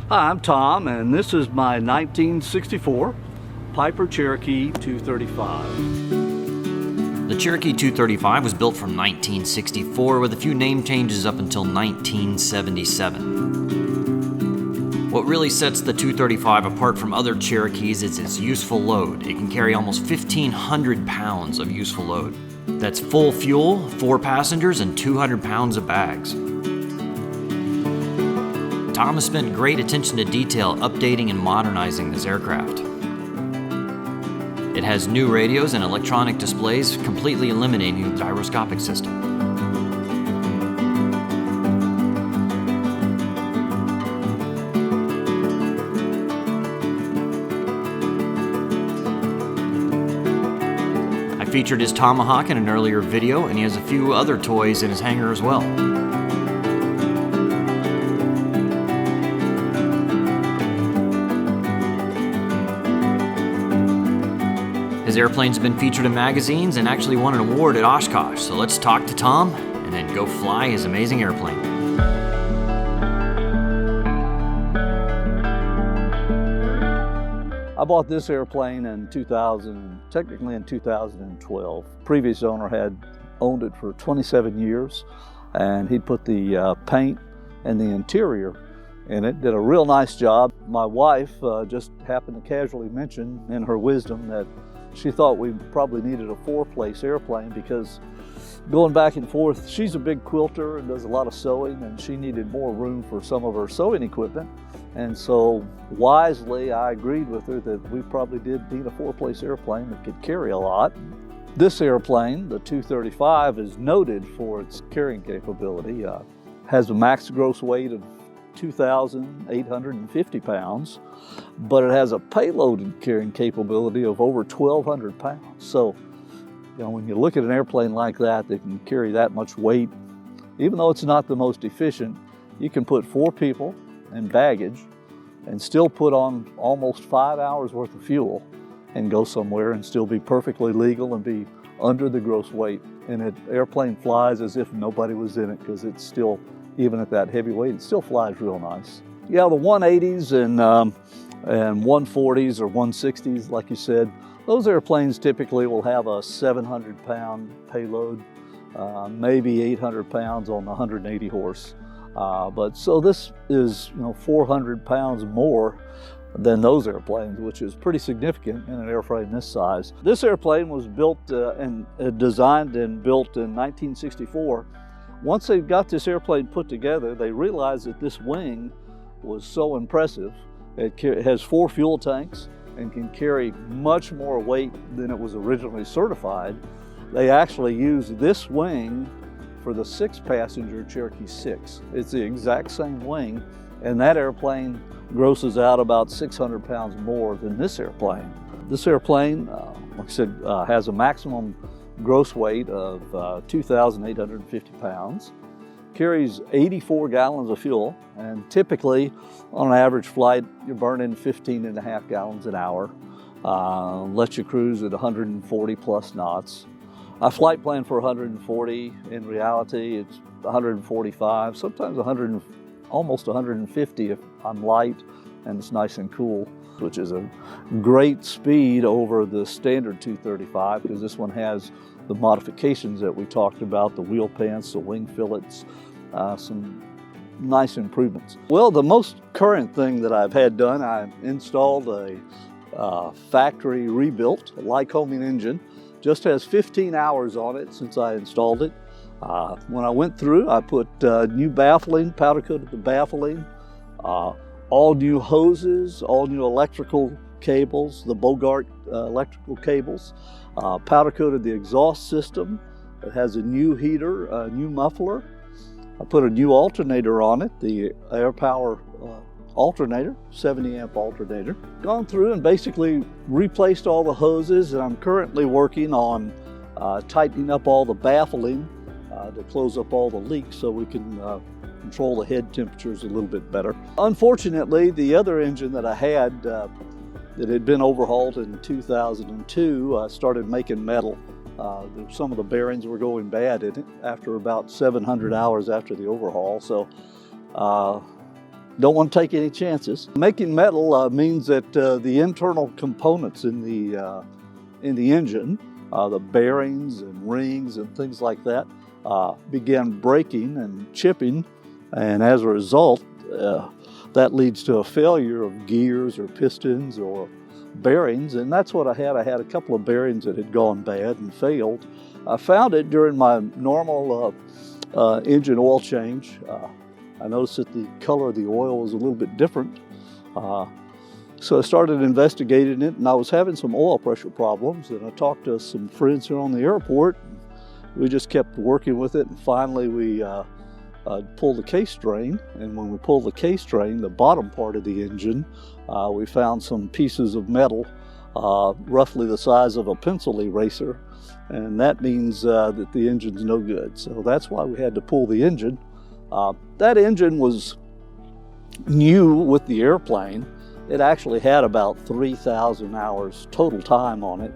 Hi, I'm Tom, and this is my 1964 Piper Cherokee 235. The Cherokee 235 was built from 1964 with a few name changes up until 1977. What really sets the 235 apart from other Cherokees is its useful load. It can carry almost 1,500 pounds of useful load. That's full fuel, 4 passengers, and 200 pounds of bags. Tom has spent great attention to detail updating and modernizing this aircraft. It has new radios and electronic displays, completely eliminating the gyroscopic system. I featured his Tomahawk in an earlier video, and he has a few other toys in his hangar as well. His airplane's been featured in magazines and actually won an award at Oshkosh. So let's talk to Tom and then go fly his amazing airplane. I bought this airplane in 2012. Previous owner had owned it for 27 years, and he put the paint and the interior in it, did a real nice job. My wife just happened to casually mention in her wisdom that she thought we probably needed a 4-place airplane because going back and forth, she's a big quilter and does a lot of sewing, and she needed more room for some of her sewing equipment. And so wisely, I agreed with her that we probably did need a 4-place airplane that could carry a lot. This airplane, the 235, is noted for its carrying capability. Has a max gross weight of 2,850 pounds, but it has a payload carrying capability of over 1,200 pounds. So, when you look at an airplane like that can carry that much weight, even though it's not the most efficient, you can put 4 people and baggage and still put on almost 5 hours worth of fuel and go somewhere and still be perfectly legal and be under the gross weight. And the airplane flies as if nobody was in it, because it's still, even at that heavy weight, it still flies real nice. Yeah, the 180s and 140s or 160s, like you said, those airplanes typically will have a 700-pound payload, maybe 800 pounds on the 180 horse. So this is 400 pounds more than those airplanes, which is pretty significant in an airframe this size. This airplane was built and designed and built in 1964. Once they got this airplane put together, they realized that this wing was so impressive. It has 4 fuel tanks and can carry much more weight than it was originally certified. They actually used this wing for the 6-passenger Cherokee 6. It's the exact same wing, and that airplane grosses out about 600 pounds more than this airplane. This airplane, like I said, has a maximum gross weight of 2,850 pounds, carries 84 gallons of fuel, and typically on an average flight you're burning 15.5 gallons an hour. Lets you cruise at 140 plus knots. I flight plan for 140. In reality it's 145, sometimes almost 150 if I'm light and it's nice and cool, which is a great speed over the standard 235, because this one has the modifications that we talked about, the wheel pants, the wing fillets, some nice improvements. Well, the most current thing that I've had done, I installed a factory rebuilt Lycoming engine. Just has 15 hours on it since I installed it. When I went through, I put new baffling, powder coated the baffling, all new hoses, all new electrical cables, the Bogart electrical cables, powder coated the exhaust system. It has a new heater, a new muffler. I put a new alternator on it, the Air Power alternator, 70 amp alternator. Gone through and basically replaced all the hoses, and I'm currently working on tightening up all the baffling to close up all the leaks so we can control the head temperatures a little bit better. Unfortunately, the other engine that I had that had been overhauled in 2002 started making metal. Some of the bearings were going bad in it after about 700 hours after the overhaul. So don't want to take any chances. Making metal means that the internal components in the engine, the bearings and rings and things like that, began breaking and chipping, and as a result, that leads to a failure of gears or pistons or bearings, and that's what I had. I had a couple of bearings that had gone bad and failed. I found it during my normal engine oil change. I noticed that the color of the oil was a little bit different. So I started investigating it, and I was having some oil pressure problems, and I talked to some friends here on the airport. We just kept working with it, and finally we pulled the case drain, and when we pulled the case drain, the bottom part of the engine, we found some pieces of metal roughly the size of a pencil eraser, and that means that the engine's no good. So that's why we had to pull the engine. That engine was new with the airplane. It actually had about 3,000 hours total time on it.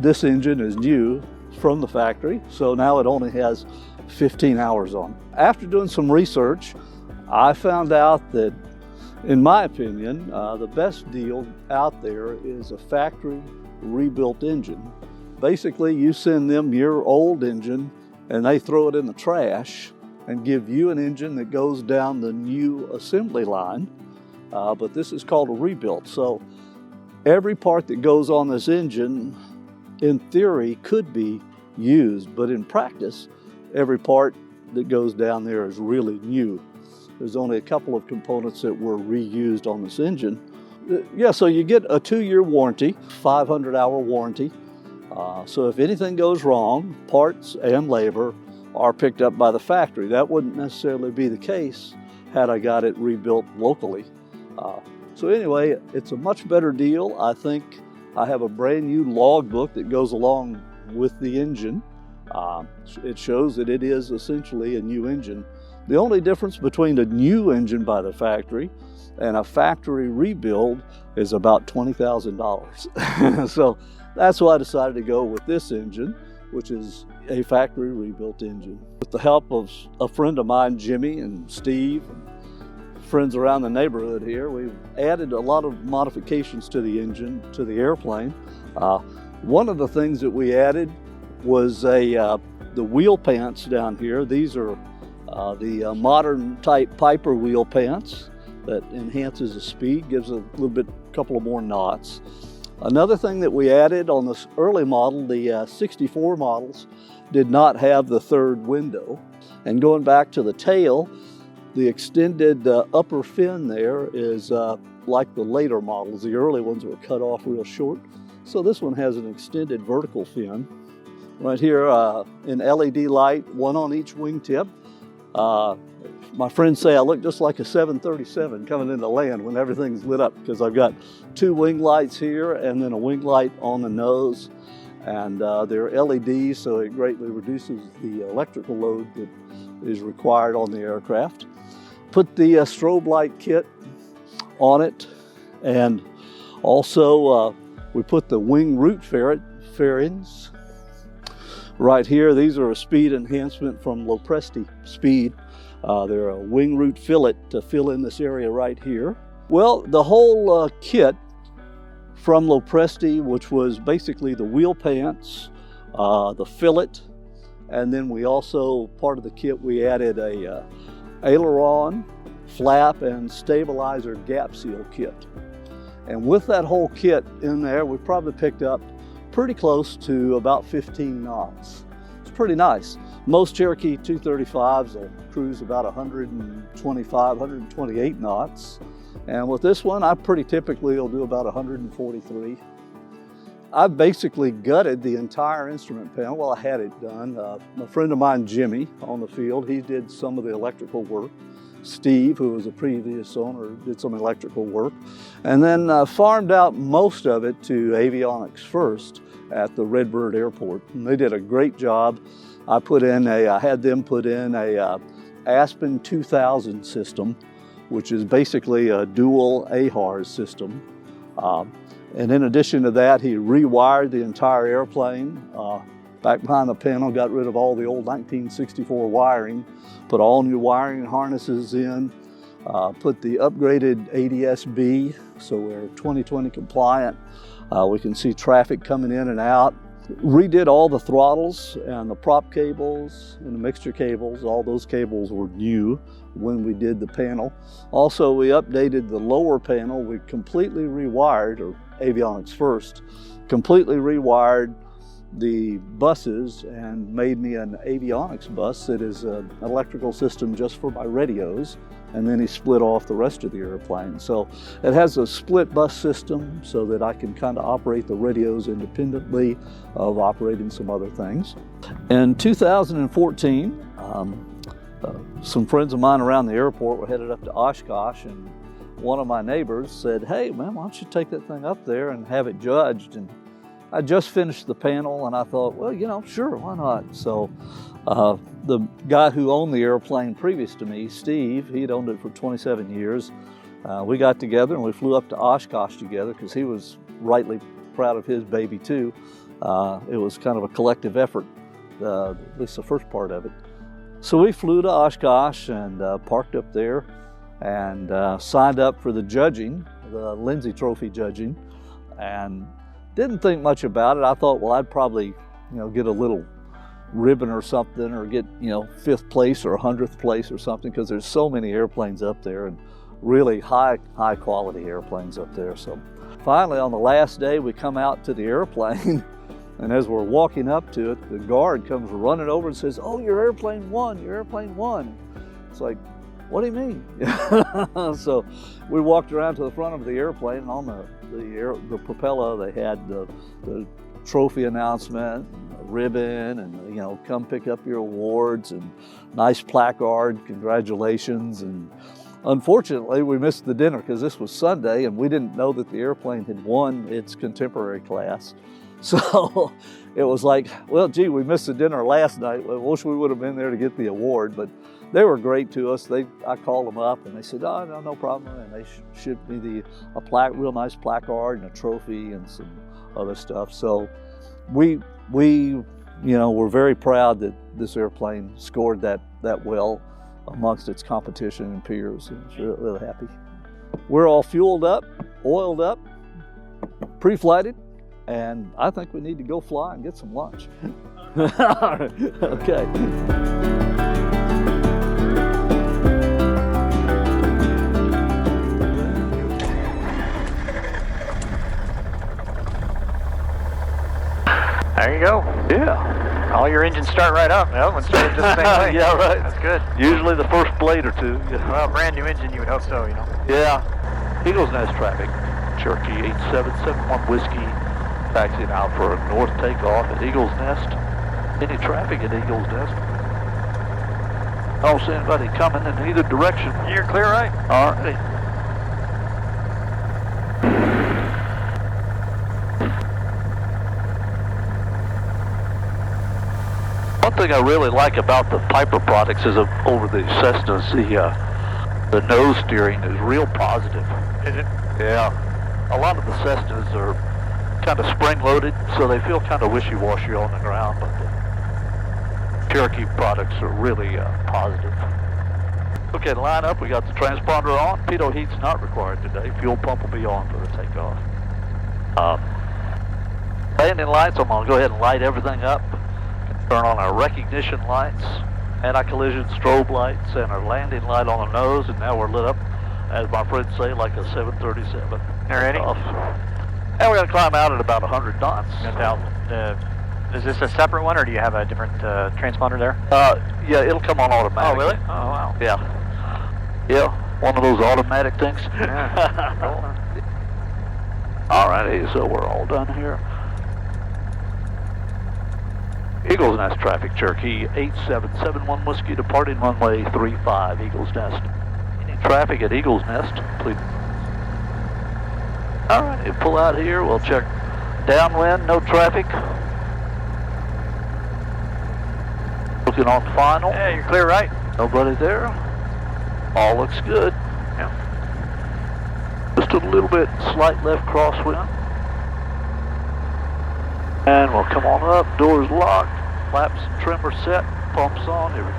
This engine is new from the factory, so now it only has 15 hours on it. After doing some research, I found out that, in my opinion, the best deal out there is a factory rebuilt engine. Basically, you send them your old engine and they throw it in the trash and give you an engine that goes down the new assembly line. But this is called a rebuilt. So every part that goes on this engine, in theory, could be used, but in practice, every part that goes down there is really new. There's only a couple of components that were reused on this engine. Yeah, so you get a 2-year warranty, 500-hour warranty. So if anything goes wrong, parts and labor are picked up by the factory. That wouldn't necessarily be the case had I got it rebuilt locally. So anyway, it's a much better deal. I think I have a brand new logbook that goes along with the engine. It shows that it is essentially a new engine. The only difference between a new engine by the factory and a factory rebuild is about $20,000. So that's why I decided to go with this engine, which is a factory rebuilt engine. With the help of a friend of mine, Jimmy and Steve, and friends around the neighborhood here, we've added a lot of modifications to the engine, to the airplane. One of the things that we added was the wheel pants down here. These are the modern type Piper wheel pants that enhances the speed, gives a couple of more knots. Another thing that we added on this early model, the 64 models, did not have the third window. And going back to the tail, the extended upper fin there is like the later models. The early ones were cut off real short. So this one has an extended vertical fin. Right here in LED light, one on each wingtip. My friends say I look just like a 737 coming into land when everything's lit up, because I've got 2 wing lights here and then a wing light on the nose. And they're LEDs, so it greatly reduces the electrical load that is required on the aircraft. Put the strobe light kit on it, and also we put the wing root fairings right here. These are a speed enhancement from Lopresti Speed. They're a wing root fillet to fill in this area right here. Well, the whole kit from Lopresti, which was basically the wheel pants, the fillet, and then we also, part of the kit, we added a aileron, flap, and stabilizer gap seal kit. And with that whole kit in there, we probably picked up pretty close to about 15 knots. It's pretty nice. Most Cherokee 235s will cruise about 125, 128 knots. And with this one, I pretty typically will do about 143. I basically gutted the entire instrument panel. Well, I had it done. A friend of mine, Jimmy, on the field, he did some of the electrical work. Steve, who was a previous owner, did some electrical work. And then farmed out most of it to Avionics First at the Redbird Airport. And they did a great job. I had them put in a Aspen 2000 system, which is basically a dual AHRS system. And in addition to that, he rewired the entire airplane. Back behind the panel, got rid of all the old 1964 wiring, put all new wiring harnesses in, put the upgraded ADS-B, so we're 2020 compliant. We can see traffic coming in and out. Redid all the throttles and the prop cables and the mixture cables. All those cables were new when we did the panel. Also, we updated the lower panel. We completely rewired, or avionics first, completely rewired the buses and made me an avionics bus that is an electrical system just for my radios, and then he split off the rest of the airplane. So it has a split bus system so that I can kind of operate the radios independently of operating some other things. In 2014, some friends of mine around the airport were headed up to Oshkosh, and one of my neighbors said, "Hey man, why don't you take that thing up there and have it judged?" And I just finished the panel and I thought, well, you know, sure, why not? So the guy who owned the airplane previous to me, Steve, he'd owned it for 27 years. We got together and we flew up to Oshkosh together because he was rightly proud of his baby too. It was kind of a collective effort, at least the first part of it. So we flew to Oshkosh and parked up there and signed up for the judging, the Lindsay Trophy judging, and didn't think much about it. I thought, well, I'd probably, get a little ribbon or something, or get, 5th place or 100th place or something, because there's so many airplanes up there and really high quality airplanes up there. So finally, on the last day, we come out to the airplane, and as we're walking up to it, the guard comes running over and says, "Oh, your airplane won, your airplane won." It's like, what do you mean? So we walked around to the front of the airplane, and on the propeller they had the trophy announcement, and a ribbon, and come pick up your awards, and nice placard, congratulations. And unfortunately we missed the dinner because this was Sunday and we didn't know that the airplane had won its contemporary class. So it was like, well, gee, we missed the dinner last night. I wish we would have been there to get the award, but they were great to us. I called them up and they said, "Oh, no problem." And they shipped me a real nice placard and a trophy and some other stuff. So we were very proud that this airplane scored that well amongst its competition and peers. And was really, really happy. We're all fueled up, oiled up, pre-flighted, and I think we need to go fly and get some lunch. All right. Okay. There you go. Yeah. All your engines start right up. The other one started just the same way. Yeah, right. That's good. Usually the first blade or two. Yeah. Well, brand new engine, you would hope so, Yeah. Eagles Nest traffic. Cherokee 8771 Whiskey, taxiing out for a north takeoff at Eagles Nest. Any traffic at Eagles Nest? I don't see anybody coming in either direction. You're clear right. All right. One thing I really like about the Piper products is over the Cessnas, the nose steering is real positive. Is it? Yeah. A lot of the Cessnas are kind of spring-loaded, so they feel kind of wishy-washy on the ground, but the Cherokee products are really positive. Okay, line up. We got the transponder on. Pitot heat's not required today. Fuel pump will be on for the takeoff. Landing lights, I'm going to go ahead and light everything up. Turn on our recognition lights, anti-collision strobe lights, and our landing light on the nose, and now we're lit up, as my friends say, like a 737. You ready? And we're going to climb out at about 100 knots. Is this a separate one, or do you have a different transponder there? Yeah, it'll come on automatic. Oh, really? Oh, wow. Yeah. Yeah, one of those automatic things. Yeah. All righty, so we're all done here. Eagles Nest traffic, Cherokee 8771 Whiskey, departing runway 35, Eagles Nest. Any traffic at Eagles Nest, please. All right, you pull out here, we'll check downwind, no traffic. Looking on final. Yeah, you're clear right. Nobody there. All looks good. Yeah. Just a little bit slight left crosswind. And we'll come on up, doors locked, flaps and trimmer set, pumps on, here we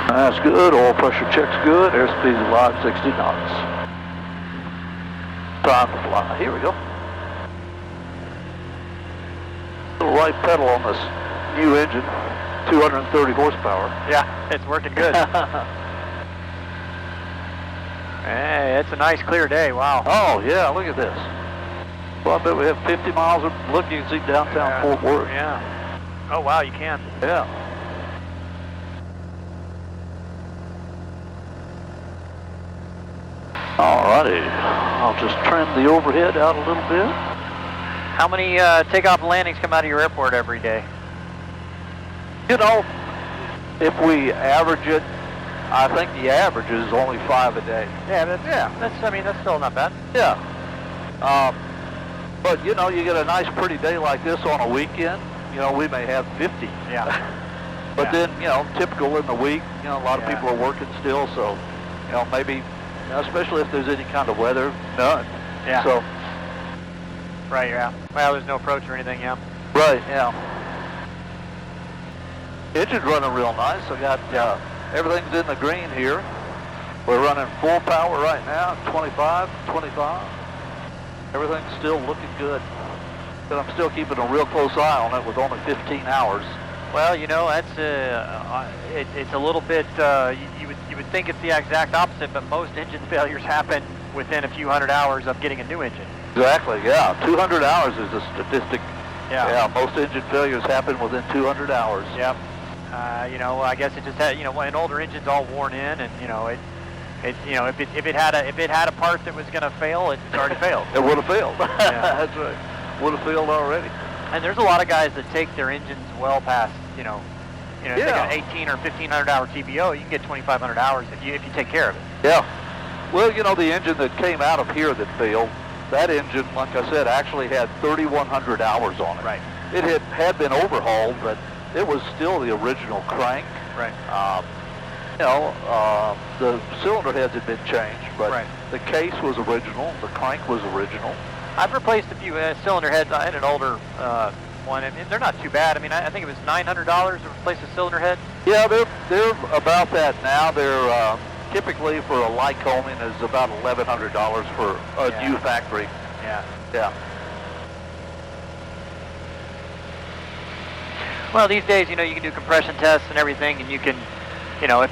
That's good. Oil pressure check's good. Airspeed's alive, 60 knots. Time to fly. Here we go. Little right pedal on this new engine, 230 horsepower. Yeah, it's working good. Hey, it's a nice clear day. Wow. Oh yeah, look at this. Well, I bet we have 50 miles of look. You can see downtown Fort Worth. Yeah. Oh wow, you can. Yeah. Alrighty, I'll just trim the overhead out a little bit. How many takeoff and landings come out of your airport every day? You know, if we average it, I think the average is only 5 a day. Yeah, that's still not bad. Yeah. But you know, you get a nice pretty day like this on a weekend, you know, we may have 50. Yeah. But then, you know, typical in the week, you know, a lot of people are working still, so, you know, maybe, you know, especially if there's any kind of weather, none. Yeah. So. Right, yeah. Well, there's no approach or anything, yeah. Right, yeah. Engine's running real nice. I got, everything's in the green here. We're running full power right now, 25. Everything's still looking good. But I'm still keeping a real close eye on it with only 15 hours. Well, you know, that's it's a little bit. You would think it's the exact opposite, but most engine failures happen within a few hundred hours of getting a new engine. Exactly. Yeah, 200 hours is a statistic. Yeah. Most engine failures happen within 200 hours. Yep. You know, I guess it just had, you know, an older engine's all worn in, and you know, you know, if it had a part that was going to fail, it's already failed. It would have failed. Yeah. That's right. Would have failed already. And there's a lot of guys that take their engines well past, you know, if they got an 18 or 1500 hour TBO, you can get 2500 hours if you take care of it. Yeah. Well, you know, the engine that came out of here that failed, that engine, like I said, actually had 3,100 hours on it. Right. It had been overhauled, but it was still the original crank. Right. You know, the cylinder heads had been changed, but the case was original, the crank was original. I've replaced a few cylinder heads in an older one, and they're not too bad. I mean, I think it was $900 to replace a cylinder head. Yeah, they're about that now. They're typically for a Lycoming is about $1,100 for a new factory. Yeah. Yeah. Well, these days, you know, you can do compression tests and everything, and you can, you know,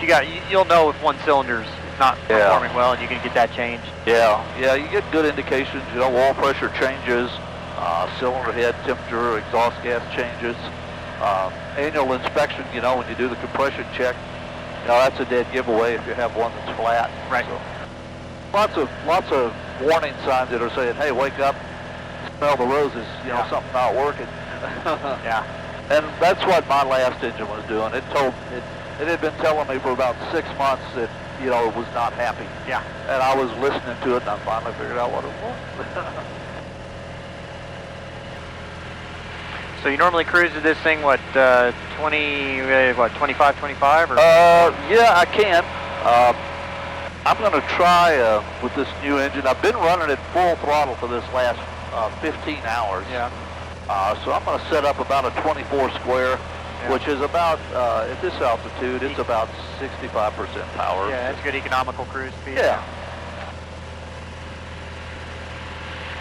you'll know if one cylinder's not performing well, and you can get that changed. Yeah, you get good indications. You know, oil pressure changes, cylinder head temperature, exhaust gas changes. Annual inspection, you know, when you do the compression check, you know, that's a dead giveaway if you have one that's flat. Right. So, lots of warning signs that are saying, hey, wake up, smell the roses, you know, something not working. Yeah. And that's what my last engine was doing. It had been telling me for about 6 months that, you know, it was not happy. Yeah. And I was listening to it, and I finally figured out what it was. So you normally cruise with this thing, 25, 25, or? Yeah, I can. I'm going to try with this new engine. I've been running it full throttle for this last 15 hours. Yeah. So I'm going to set up about a 24 square, which is about, at this altitude, it's about 65% power. Yeah, that's good economical cruise speed. Yeah.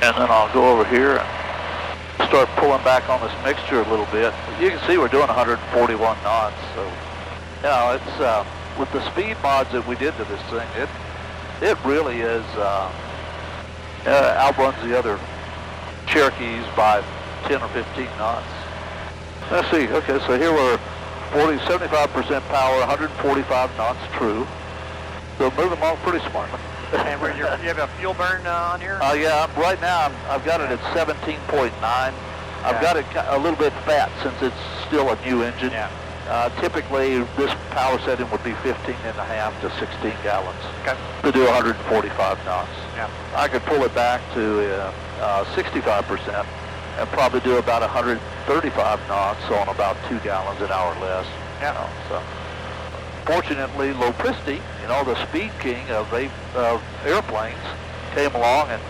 And then I'll go over here and start pulling back on this mixture a little bit. You can see we're doing 141 knots. So, you know, it's with the speed mods that we did to this thing, it really is outruns the other Cherokees by 10 or 15 knots. Let's see. Okay, so here we're 75% power, 145 knots true. So moving along pretty smartly. And you have a fuel burn on here? Yeah, right now I've got it at 17.9. I've got it a little bit fat since it's still a new engine. Yeah. Typically, this power setting would be 15.5 to 16 gallons to do 145 knots. Yeah. I could pull it back to 65% and probably do about 135 knots on about 2 gallons an hour less. Yeah. You know, so. Fortunately, Lopristi, you know, the speed king of airplanes, came along and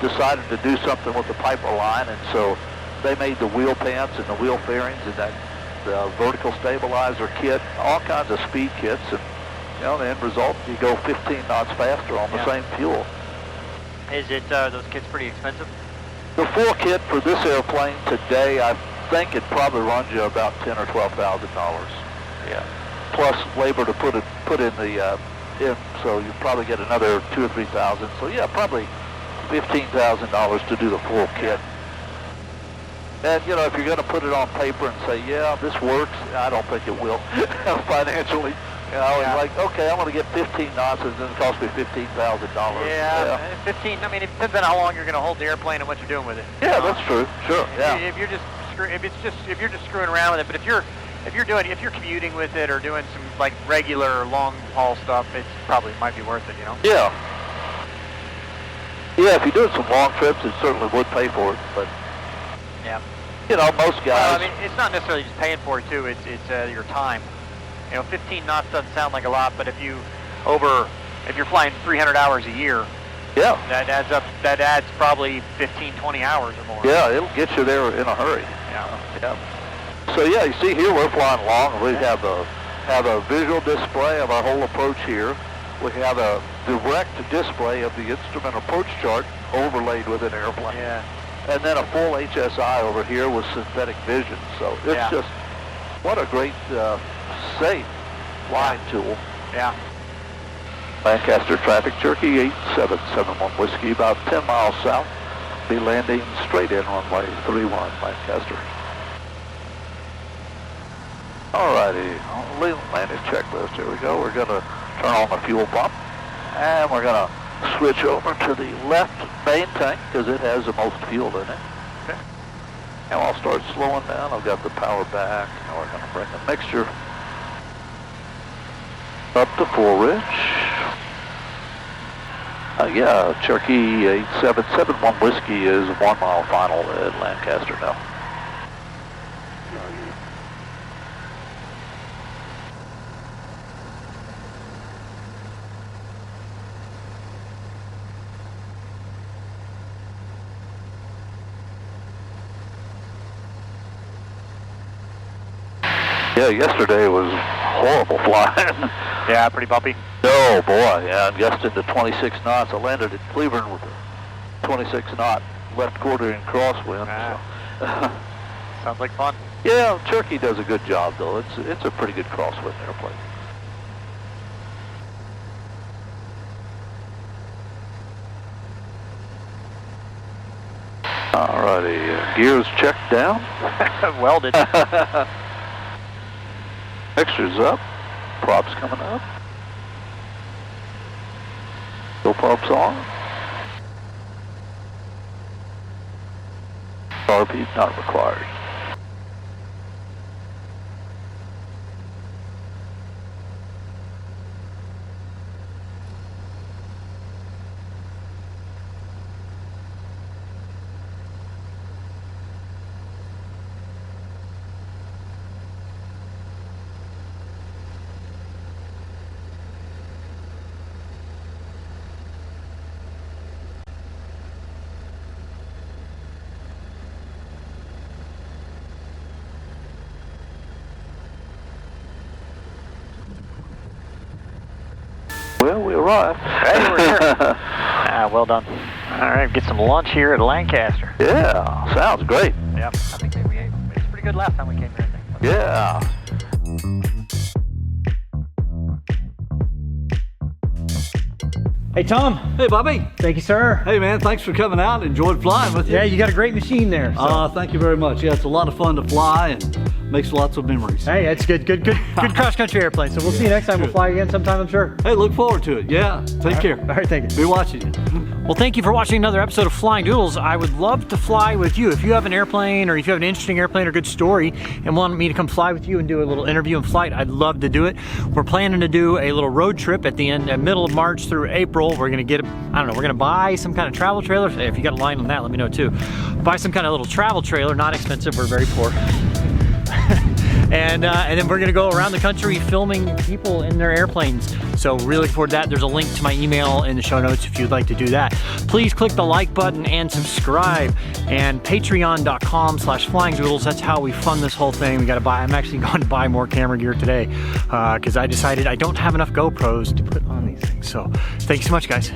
decided to do something with the Piper line, and so they made the wheel pants and the wheel fairings and that the vertical stabilizer kit, all kinds of speed kits, and You know, the end result, you go 15 knots faster on the same fuel. Is it those kits pretty expensive? The full kit for this airplane today, I think it probably runs you about $10,000 or $12,000. Yeah. Plus labor to put in the in, so you probably get another $2,000 or $3,000. So yeah, probably $15,000 to do the full kit. And you know, if you're going to put it on paper and say, yeah, this works, I don't think it will financially. You know, it's like, okay, I'm going to get 15 knots, and it's going to cost me $15,000. Yeah, 15. I mean, it depends on how long you're going to hold the airplane and what you're doing with it. Yeah, that's true. Sure. Yeah. If you're just screwing around with it, but if you're commuting with it or doing some like regular long haul stuff, it's probably might be worth it. You know. Yeah. Yeah, if you're doing some long trips, it certainly would pay for it. But yeah, you know, most guys. Well, I mean, it's not necessarily just paying for it too. It's your time. You know, 15 knots doesn't sound like a lot, but if you're flying 300 hours a year, yeah, that adds up. That adds probably 15, 20 hours or more. Yeah, it'll get you there in a hurry. Yeah. Yeah. So yeah, you see here we're flying along, and we have a visual display of our whole approach here. We have a direct display of the instrument approach chart overlaid with an airplane. Yeah. And then a full HSI over here with synthetic vision. So it's just what a great safe flying tool. Yeah. Lancaster traffic, Cherokee 8771 Whiskey, about 10 miles south. Be landing straight in runway 31, Lancaster. Alrighty, landing checklist, here we go. We're going to turn on the fuel pump, and we're going to switch over to the left main tank because it has the most fuel in it. Okay. And I'll start slowing down. I've got the power back, and we're going to bring the mixture up to full rich. Yeah, Cherokee 8771 Whiskey is 1 mile final at Lancaster now. Yeah, yesterday was horrible flying. Yeah, pretty bumpy. Oh boy, yeah, and gusted to 26 knots. I landed at Cleveland with a 26 knot left quartering crosswind. So. Sounds like fun. Yeah, Cherokee does a good job though. It's a pretty good crosswind airplane. Alrighty, gears checked down. Welded. Mixture's up. Props coming up. Fuel pumps on. RP not required. Well, we arrived. Hey, we're here. Well done. All right, get some lunch here at Lancaster. Yeah, sounds great. Yep, I think we ate. It was pretty good last time we came here, I think. Yeah. Hey, Tom. Hey, Bobby. Thank you, sir. Hey, man, thanks for coming out. Enjoyed flying with you. Yeah, you got a great machine there. So. Thank you very much. Yeah, it's a lot of fun to fly and makes lots of memories. Hey, that's good cross-country airplane. So we'll see you next time. We'll fly again sometime, I'm sure. Hey, look forward to it. Yeah, take care. All right, thank you. Be watching you. Well, thank you for watching another episode of Flying Doodles. I would love to fly with you. If you have an airplane or if you have an interesting airplane or good story and want me to come fly with you and do a little interview and flight, I'd love to do it. We're planning to do a little road trip at the middle of March through April. We're going to get, I don't know, we're going to buy some kind of travel trailer. Hey, if you got a line on that, let me know too. Buy some kind of little travel trailer, not expensive, we're very poor. And then we're gonna go around the country filming people in their airplanes. So really looking forward to that. There's a link to my email in the show notes if you'd like to do that. Please click the like button and subscribe. And patreon.com/flyingdoodles. That's how we fund this whole thing. We gotta buy, I'm actually going to buy more camera gear today because I decided I don't have enough GoPros to put on these things. So thank you so much, guys.